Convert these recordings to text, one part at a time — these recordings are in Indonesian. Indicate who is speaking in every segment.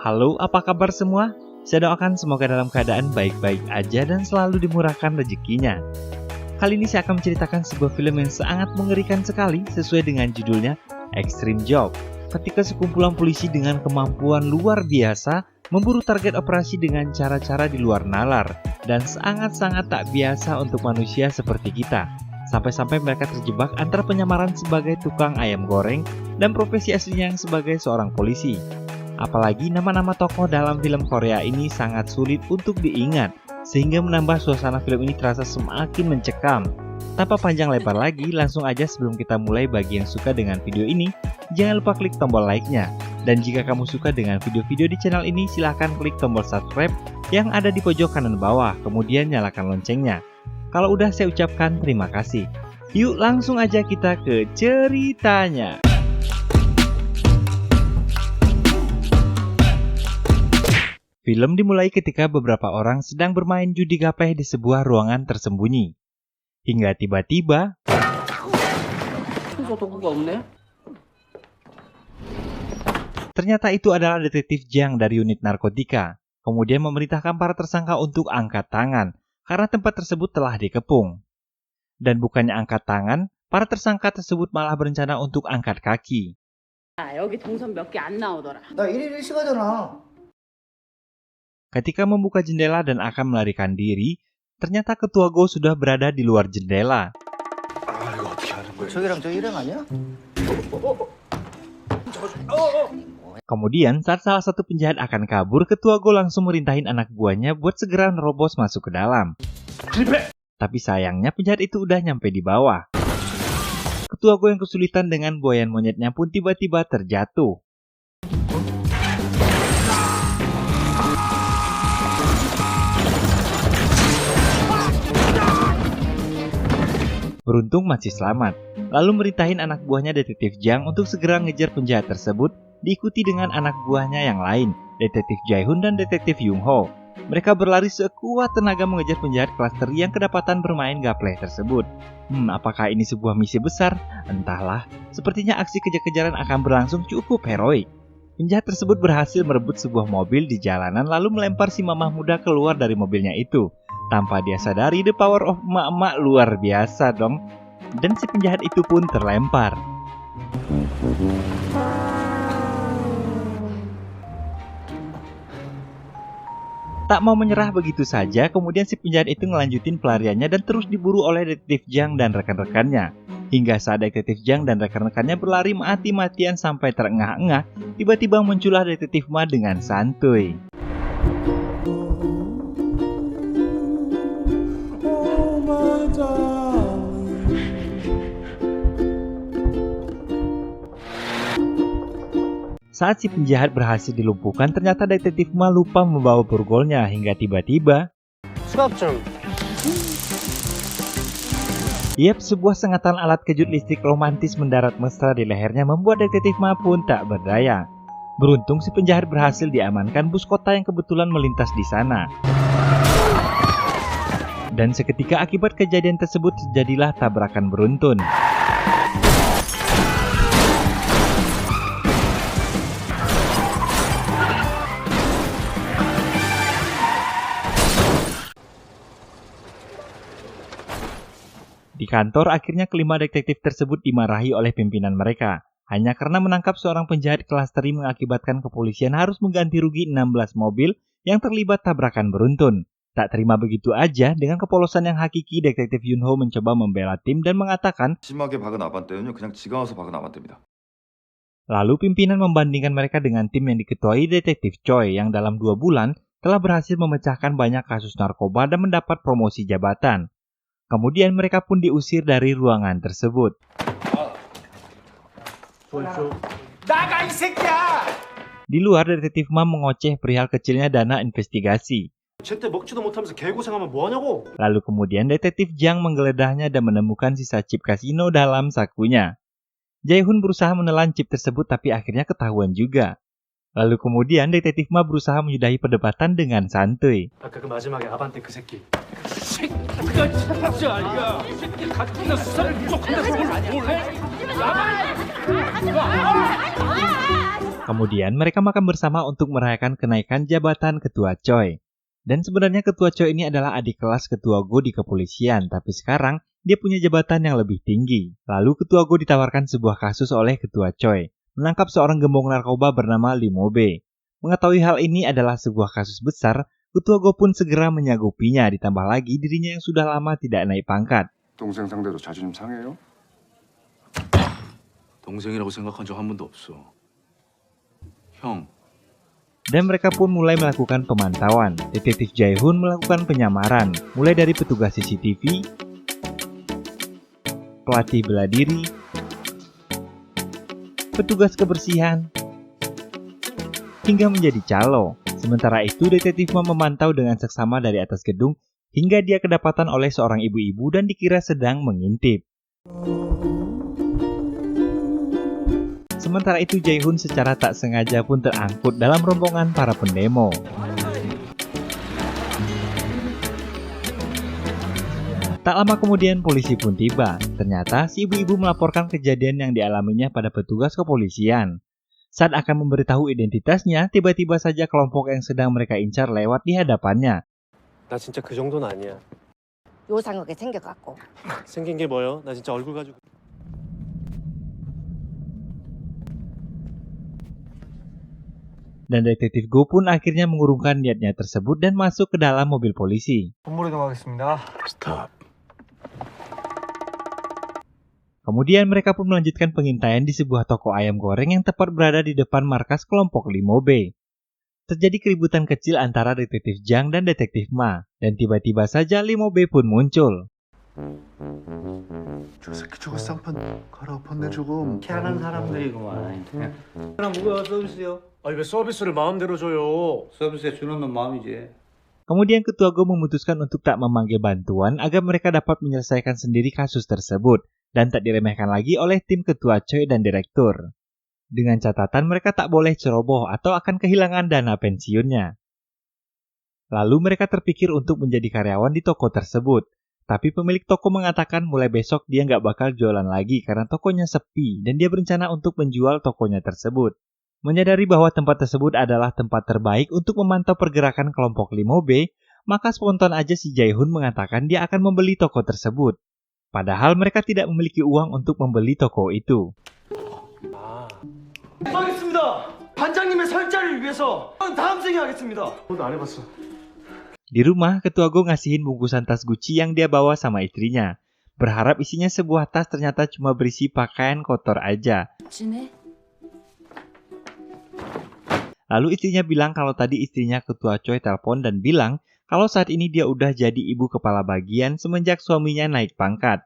Speaker 1: Halo, apa kabar semua? Saya doakan semoga dalam keadaan baik-baik aja dan selalu dimurahkan rezekinya. Kali ini saya akan menceritakan sebuah film yang sangat mengerikan sekali sesuai dengan judulnya Extreme Job. Ketika sekumpulan polisi dengan kemampuan luar biasa memburu target operasi dengan cara-cara di luar nalar dan sangat-sangat tak biasa untuk manusia seperti kita. Sampai-sampai mereka terjebak antara penyamaran sebagai tukang ayam goreng dan profesi aslinya yang sebagai seorang polisi. Apalagi nama-nama tokoh dalam film Korea ini sangat sulit untuk diingat, sehingga menambah suasana film ini terasa semakin mencekam. Tanpa panjang lebar lagi, langsung aja sebelum kita mulai, bagi yang suka dengan video ini, jangan lupa klik tombol like-nya. Dan jika kamu suka dengan video-video di channel ini, silahkan klik tombol subscribe yang ada di pojok kanan bawah, kemudian nyalakan loncengnya. Kalau udah, saya ucapkan terima kasih. Yuk langsung aja kita ke ceritanya. Film dimulai ketika beberapa orang sedang bermain judi gapeh di sebuah ruangan tersembunyi. Hingga tiba-tiba ternyata itu adalah detektif Jiang dari unit narkotika. Kemudian memerintahkan para tersangka untuk angkat tangan karena tempat tersebut telah dikepung. Dan bukannya angkat tangan, para tersangka tersebut malah berencana untuk angkat kaki. Ketika membuka jendela dan akan melarikan diri, ternyata ketua Go sudah berada di luar jendela. Kemudian saat salah satu penjahat akan kabur, ketua Go langsung merintahin anak buahnya buat segera nerobos masuk ke dalam. Tapi sayangnya penjahat itu udah nyampe di bawah. Ketua Go yang kesulitan dengan buayan monyetnya pun tiba-tiba terjatuh. Beruntung masih selamat, lalu merintahin anak buahnya detektif Jiang untuk segera ngejar penjahat tersebut, diikuti dengan anak buahnya yang lain, detektif Jae-hoon dan detektif Young-ho. Mereka berlari sekuat tenaga mengejar penjahat klaster yang kedapatan bermain gapleh tersebut. Apakah ini sebuah misi besar? Entahlah, sepertinya aksi kejar-kejaran akan berlangsung cukup heroik. Penjahat tersebut berhasil merebut sebuah mobil di jalanan lalu melempar si mamah muda keluar dari mobilnya itu. Tanpa dia sadari, the power of emak-emak luar biasa dong. Dan si penjahat itu pun terlempar. Tak mau menyerah begitu saja, kemudian si penjahat itu ngelanjutin pelariannya dan terus diburu oleh detektif Jiang dan rekan-rekannya. Hingga saat detektif Jiang dan rekan-rekannya berlari mati-matian sampai terengah-engah, tiba-tiba muncullah detektif Ma dengan santuy. Saat si penjahat berhasil dilumpuhkan, ternyata detektif Ma lupa membawa borgolnya hingga tiba-tiba sebuah sengatan alat kejut listrik romantis mendarat mesra di lehernya membuat detektif Ma pun tak berdaya. Beruntung si penjahat berhasil diamankan bus kota yang kebetulan melintas di sana. Dan seketika akibat kejadian tersebut terjadilah tabrakan beruntun. Di kantor, akhirnya kelima detektif tersebut dimarahi oleh pimpinan mereka. Hanya karena menangkap seorang penjahat klasteri mengakibatkan kepolisian harus mengganti rugi 16 mobil yang terlibat tabrakan beruntun. Tak terima begitu aja, dengan kepolosan yang hakiki, detektif Young-ho mencoba membela tim dan mengatakan, lalu pimpinan membandingkan mereka dengan tim yang diketuai detektif Choi yang dalam 2 bulan telah berhasil memecahkan banyak kasus narkoba dan mendapat promosi jabatan. Kemudian mereka pun diusir dari ruangan tersebut. Di luar, detektif Ma mengoceh perihal kecilnya dana investigasi. Lalu kemudian detektif Jiang menggeledahnya dan menemukan sisa chip kasino dalam sakunya. Jae-hoon berusaha menelan chip tersebut tapi akhirnya ketahuan juga. Lalu kemudian detektif Ma berusaha menyudahi perdebatan dengan santuy. Kemudian mereka makan bersama untuk merayakan kenaikan jabatan Ketua Choi. Dan sebenarnya Ketua Choi ini adalah adik kelas Ketua Go di kepolisian, tapi sekarang dia punya jabatan yang lebih tinggi. Lalu Ketua Go ditawarkan sebuah kasus oleh Ketua Choi, menangkap seorang gembong narkoba bernama Lee Mo-bae. Mengetahui hal ini adalah sebuah kasus besar, Ketua Go pun segera menyanggupinya, ditambah lagi dirinya yang sudah lama tidak naik pangkat.
Speaker 2: 동생 상대로 자존심 상해요?
Speaker 3: 동생이라고 생각한 적 한 번도 없어. 형,
Speaker 1: Dan mereka pun mulai melakukan pemantauan. Detektif Jae-hoon melakukan penyamaran, mulai dari petugas CCTV, pelatih bela diri, petugas kebersihan, hingga menjadi calo. Sementara itu, detektif memantau dengan seksama dari atas gedung hingga dia kedapatan oleh seorang ibu-ibu dan dikira sedang mengintip. Sementara itu, Jae-hoon secara tak sengaja pun terangkut dalam rombongan para pendemo. Tak lama kemudian polisi pun tiba. Ternyata si ibu-ibu melaporkan kejadian yang dialaminya pada petugas kepolisian. Saat akan memberitahu identitasnya, tiba-tiba saja kelompok yang sedang mereka incar lewat di hadapannya.
Speaker 4: 나 진짜 그 정도는 아니야.
Speaker 5: 요상하게 생겨갖고.
Speaker 4: 생긴 게 뭐요? 나 진짜 얼굴 가지고.
Speaker 1: Dan detektif Go pun akhirnya mengurungkan niatnya tersebut dan masuk ke dalam mobil polisi.
Speaker 6: 건물 이동하겠습니다.
Speaker 3: 스탑.
Speaker 1: Kemudian mereka pun melanjutkan pengintaian di sebuah toko ayam goreng yang tepat berada di depan markas kelompok Lee Mo-bae. Terjadi keributan kecil antara detektif Jang dan detektif Ma, dan tiba-tiba saja Lee Mo-bae pun muncul.
Speaker 2: 저 새끼 저거 쌍판 갈아엎었네 조금.
Speaker 7: 희한한 사람들이구만. 그럼 뭐야 서비스요?
Speaker 4: 아니 왜 서비스를 마음대로 줘요?
Speaker 7: 서비스에 주는 건 마음이지.
Speaker 1: Kemudian Ketua Go memutuskan untuk tak memanggil bantuan agar mereka dapat menyelesaikan sendiri kasus tersebut dan tak diremehkan lagi oleh tim Ketua Choi dan Direktur. Dengan catatan mereka tak boleh ceroboh atau akan kehilangan dana pensiunnya. Lalu mereka terpikir untuk menjadi karyawan di toko tersebut. Tapi pemilik toko mengatakan mulai besok dia nggak bakal jualan lagi karena tokonya sepi dan dia berencana untuk menjual tokonya tersebut. Menyadari bahwa tempat tersebut adalah tempat terbaik untuk memantau pergerakan kelompok Lee Mo-bae, maka spontan aja si Jae-hoon mengatakan dia akan membeli toko tersebut. Padahal mereka tidak memiliki uang untuk membeli toko itu.
Speaker 6: 하겠습니다. 반장님의 설자를 위해서 다음 생에 하겠습니다.
Speaker 4: 너도 안 해봤어.
Speaker 1: Di rumah, Ketua Go ngasihin bungkusan tas Gucci yang dia bawa sama istrinya. Berharap isinya sebuah tas, ternyata cuma berisi pakaian kotor aja. Lalu istrinya bilang kalau tadi istrinya Ketua Choi telepon dan bilang kalau saat ini dia udah jadi ibu kepala bagian semenjak suaminya naik pangkat.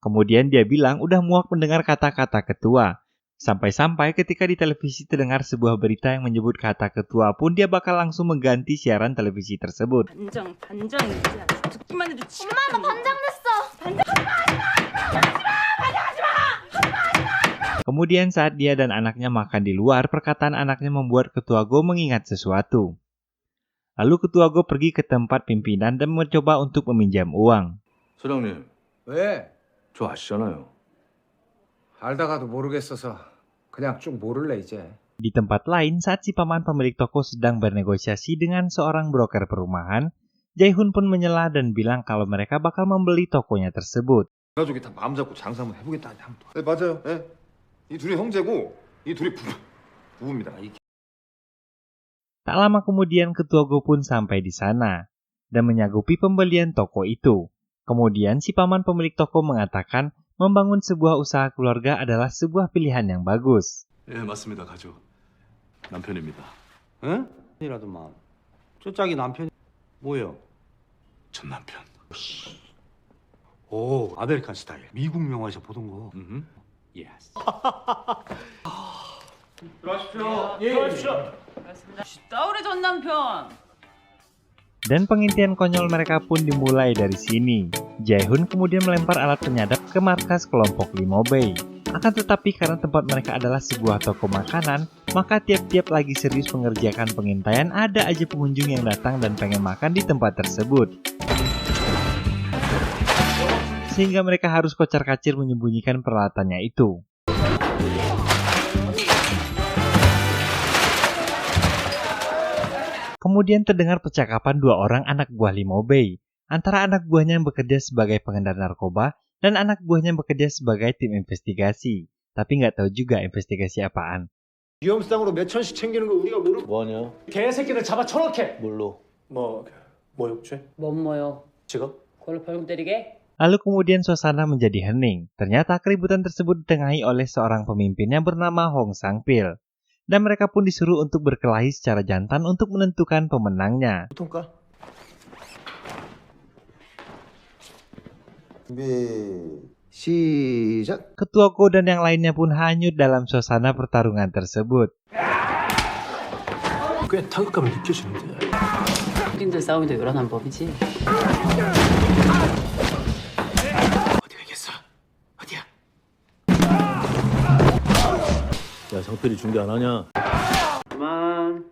Speaker 1: Kemudian dia bilang udah muak mendengar kata-kata ketua. Sampai-sampai ketika di televisi terdengar sebuah berita yang menyebut kata ketua pun dia bakal langsung mengganti siaran televisi tersebut.
Speaker 5: 반장 진짜 듣기만 해도 엄마 나 반장 됐어.
Speaker 1: Kemudian saat dia dan anaknya makan di luar, perkataan anaknya membuat Ketua Go mengingat sesuatu. Lalu Ketua Go pergi ke tempat pimpinan dan mencoba untuk meminjam uang.
Speaker 3: 소장님,
Speaker 6: 왜?
Speaker 3: 저 아시잖아요.
Speaker 6: 알다가도 모르겠어서 그냥 쭉 모를래 이제.
Speaker 1: Di tempat lain, saat si paman pemilik toko sedang bernegosiasi dengan seorang broker perumahan, Jae-hoon pun menyela dan bilang kalau mereka bakal membeli tokonya tersebut.
Speaker 2: 가족이 다 마음 잡고 장사 한번 해보겠다 하니 한번. 네 맞아요. 네. 이 둘이 형제고 이 둘이 부부입니다.
Speaker 1: Tak lama kemudian Ketua Go pun sampai di sana dan menyanggupi pembelian toko itu. Kemudian si paman pemilik toko mengatakan membangun sebuah usaha keluarga adalah sebuah pilihan yang bagus.
Speaker 3: 예, 맞습니다, 가족. 남편입니다.
Speaker 7: 응? 이라도 마음. 저 짝이 남편 뭐예요?
Speaker 3: 전 남편.
Speaker 7: 오 아메리칸 스타일. 미국 영화에서 보던 거.
Speaker 3: 예스.
Speaker 8: 따오리 전 남편.
Speaker 1: Dan pengintian konyol mereka pun dimulai dari sini. Jae-hoon kemudian melempar alat penyadap ke markas kelompok Lee Mo-bae. Akan tetapi karena tempat mereka adalah sebuah toko makanan, maka tiap-tiap lagi serius mengerjakan pengintaian ada aja pengunjung yang datang dan pengen makan di tempat tersebut. Sehingga mereka harus kocar-kacir menyembunyikan peralatannya itu. Kemudian terdengar percakapan dua orang anak buah Limobey, antara anak buahnya yang bekerja sebagai pengedar narkoba dan anak buahnya yang bekerja sebagai tim investigasi. Tapi nggak tahu juga investigasi apaan.
Speaker 2: 위험상으로 몇 천씩 챙기는 거 우리가 모르고
Speaker 7: 뭐하냐?
Speaker 4: 개새끼들 잡아 처먹게.
Speaker 7: 뭘로?
Speaker 4: 모욕죄?
Speaker 8: 뭔 뭐요?
Speaker 4: 직업?
Speaker 8: 그걸로 벌금 때리게?
Speaker 1: Lalu kemudian suasana menjadi hening. Ternyata keributan tersebut ditengahi oleh seorang pemimpin yang bernama Hong Sang-pil. Dan mereka pun disuruh untuk berkelahi secara jantan untuk menentukan pemenangnya.
Speaker 2: 통과 준비 시작
Speaker 1: Ketua Go dan yang lainnya pun hanyut dalam suasana pertarungan tersebut.
Speaker 4: 꽤 타격감이 느껴지는데.
Speaker 8: 흑인들 싸움이 더 요란한 법이지.
Speaker 3: 어디가 이겼어? 어디야?
Speaker 7: 야, 상필이 중계 안 하냐?
Speaker 6: 그만.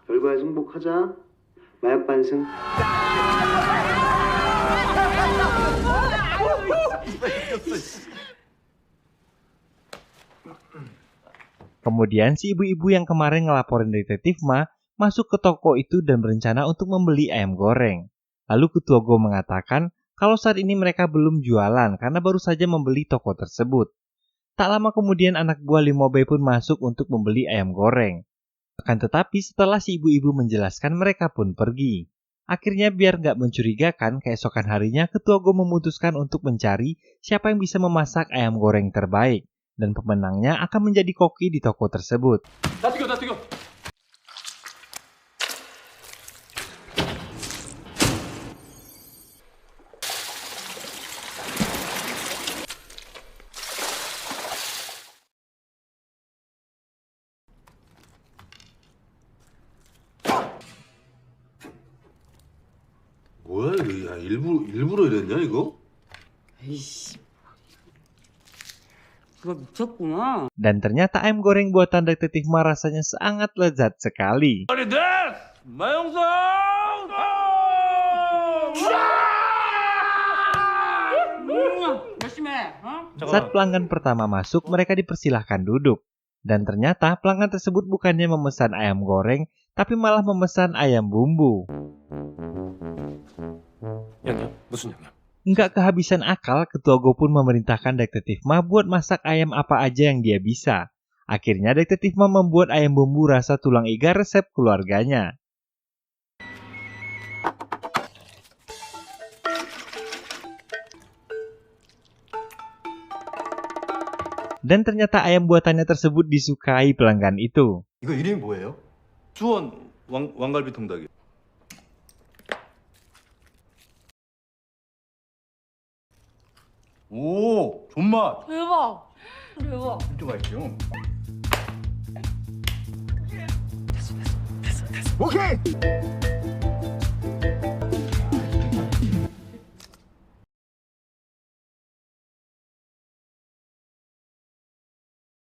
Speaker 6: 결과에 승복하자. 마약 반승.
Speaker 1: Kemudian si ibu-ibu yang kemarin ngelaporin detektif Ma masuk ke toko itu dan berencana untuk membeli ayam goreng. Lalu Ketua Go mengatakan kalau saat ini mereka belum jualan karena baru saja membeli toko tersebut. Tak lama kemudian anak buah Limobey pun masuk untuk membeli ayam goreng. Akan tetapi setelah si ibu-ibu menjelaskan mereka pun pergi. Akhirnya biar nggak mencurigakan, keesokan harinya Ketua Go memutuskan untuk mencari siapa yang bisa memasak ayam goreng terbaik. Dan pemenangnya akan menjadi koki di toko tersebut.
Speaker 4: 나 뛰어.
Speaker 3: 뭐야 이거? 야 일부러 이랬냐 이거?
Speaker 8: 에이씨. 그거 미쳤구나.
Speaker 1: Dan ternyata ayam goreng buatan detektif Ma rasanya sangat lezat sekali.
Speaker 8: 열심히 해. 어?
Speaker 1: Saat pelanggan pertama masuk, mereka dipersilahkan duduk. Dan ternyata pelanggan tersebut bukannya memesan ayam goreng, tapi malah memesan ayam bumbu.
Speaker 4: 양념? 무슨 양념?
Speaker 1: Nggak kehabisan akal, Ketua Go pun memerintahkan detektif Ma buat masak ayam apa aja yang dia bisa. Akhirnya detektif Ma membuat ayam bumbu rasa tulang iga resep keluarganya. Dan ternyata ayam buatannya tersebut disukai pelanggan itu.
Speaker 2: 이거 이름이 뭐예요?
Speaker 3: 수원 왕갈비 통닭이. 오, 존맛.
Speaker 5: 대박. 대박.
Speaker 3: 진짜 맛있죠?
Speaker 2: 오케이